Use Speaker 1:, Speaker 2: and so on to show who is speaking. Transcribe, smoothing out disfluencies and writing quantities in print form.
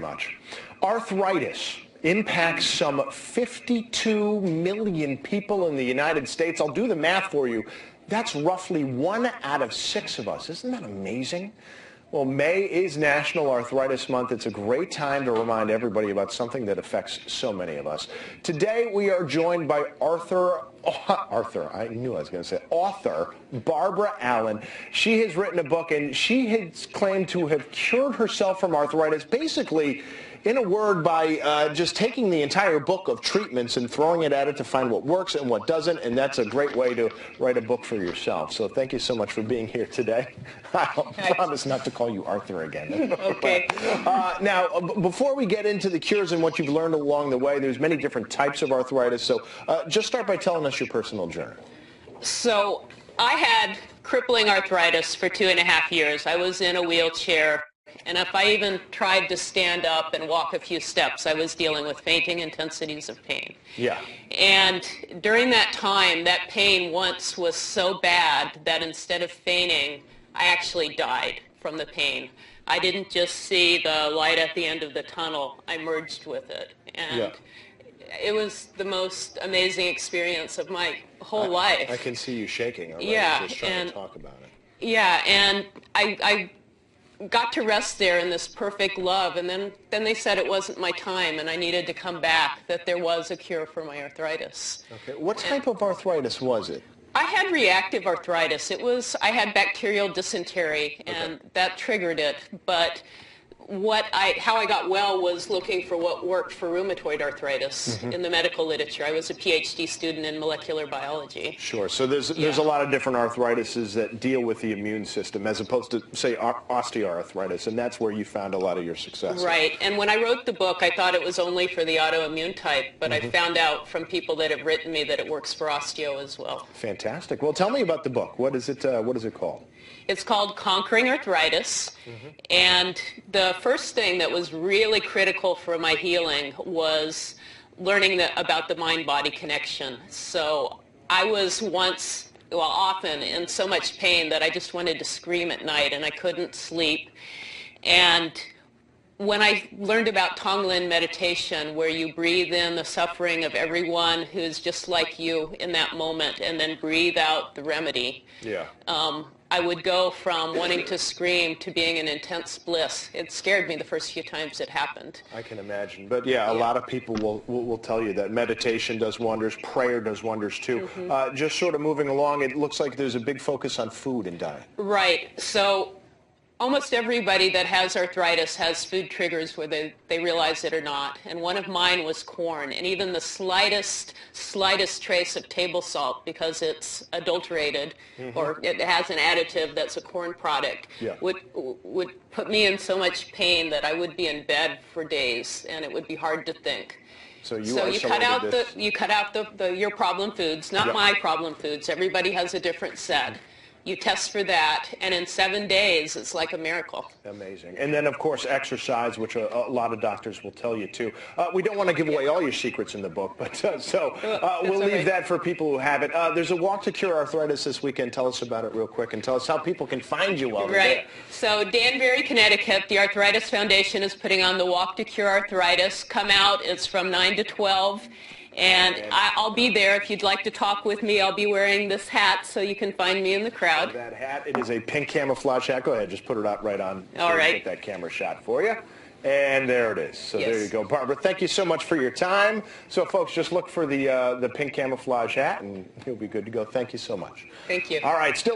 Speaker 1: much. Arthritis impacts some 52 million people in the United States. I'll do the math for you. That's roughly 1 out of 6 of us. Isn't that amazing? Well, May is National Arthritis Month. It's a great time to remind everybody about something that affects so many of us. Today, we are joined by author Barbara Allan. She has written a book, and she has claimed to have cured herself from arthritis, basically, in a word, by just taking the entire book of treatments and throwing it at it to find what works and what doesn't, and that's a great way to write a book for yourself. So thank you so much for being here today. I'll promise not to call you Arthur again.
Speaker 2: Okay.
Speaker 1: Now, before we get into the cures and what you've learned along the way, there's many different types of arthritis, so just start by telling us your personal journey.
Speaker 2: So I had crippling arthritis for 2.5 years. I was in a wheelchair. And if I even tried to stand up and walk a few steps, I was dealing with fainting intensities of pain.
Speaker 1: Yeah.
Speaker 2: And during that time, that pain once was so bad that instead of fainting, I actually died from the pain. I didn't just see the light at the end of the tunnel. I merged with it. And it was the most amazing experience of my whole life.
Speaker 1: I can see you shaking already, just trying to talk about it.
Speaker 2: Yeah, and I got to rest there in this perfect love, and then they said it wasn't my time and I needed to come back, that there was a cure for my arthritis.
Speaker 1: Okay. What type of arthritis was it?
Speaker 2: I had reactive arthritis. I had bacterial dysentery, and that triggered it, but how I got well was looking for what worked for rheumatoid arthritis in the medical literature. I was a PhD student in molecular biology.
Speaker 1: Sure. So there's a lot of different arthritises that deal with the immune system as opposed to, say, osteoarthritis, and that's where you found a lot of your success.
Speaker 2: Right. And when I wrote the book, I thought it was only for the autoimmune type, but I found out from people that have written me that it works for osteo as well.
Speaker 1: Fantastic. Well, tell me about the book. What is it called?
Speaker 2: It's called Conquering Arthritis, and the first thing that was really critical for my healing was learning about the mind-body connection. So I was often in so much pain that I just wanted to scream at night, and I couldn't sleep. And when I learned about Tonglen meditation, where you breathe in the suffering of everyone who's just like you in that moment, and then breathe out the remedy, I would go from wanting to scream to being in intense bliss. It scared me the first few times it happened.
Speaker 1: I can imagine. But a lot of people will tell you that meditation does wonders, prayer does wonders too. Just sort of moving along, it looks like there's a big focus on food and diet.
Speaker 2: Right. So almost everybody that has arthritis has food triggers whether they realize it or not. And one of mine was corn. And even the slightest trace of table salt, because it's adulterated or it has an additive that's a corn product, would put me in so much pain that I would be in bed for days and it would be hard to think.
Speaker 1: So you cut
Speaker 2: out your problem foods, not my problem foods. Everybody has a different set. You test for that, and in 7 days, it's like a miracle.
Speaker 1: Amazing. And then, of course, exercise, which a lot of doctors will tell you, too. We don't want to give away all your secrets in the book, but we'll leave that for people who have it. There's a Walk to Cure Arthritis this weekend. Tell us about it real quick, and tell us how people can find you while they're there.
Speaker 2: So Danbury, Connecticut, the Arthritis Foundation is putting on the Walk to Cure Arthritis. Come out. It's from 9 to 12. And I'll be there. If you'd like to talk with me, I'll be wearing this hat so you can find me in the crowd.
Speaker 1: That hat, it is a pink camouflage hat. Go ahead, just put it up right on.
Speaker 2: All right.
Speaker 1: Get that camera shot for you. And there it is. So there you go. Barbara, thank you so much for your time. So, folks, just look for the pink camouflage hat, and you'll be good to go. Thank you so much.
Speaker 2: Thank you.
Speaker 1: All right. Still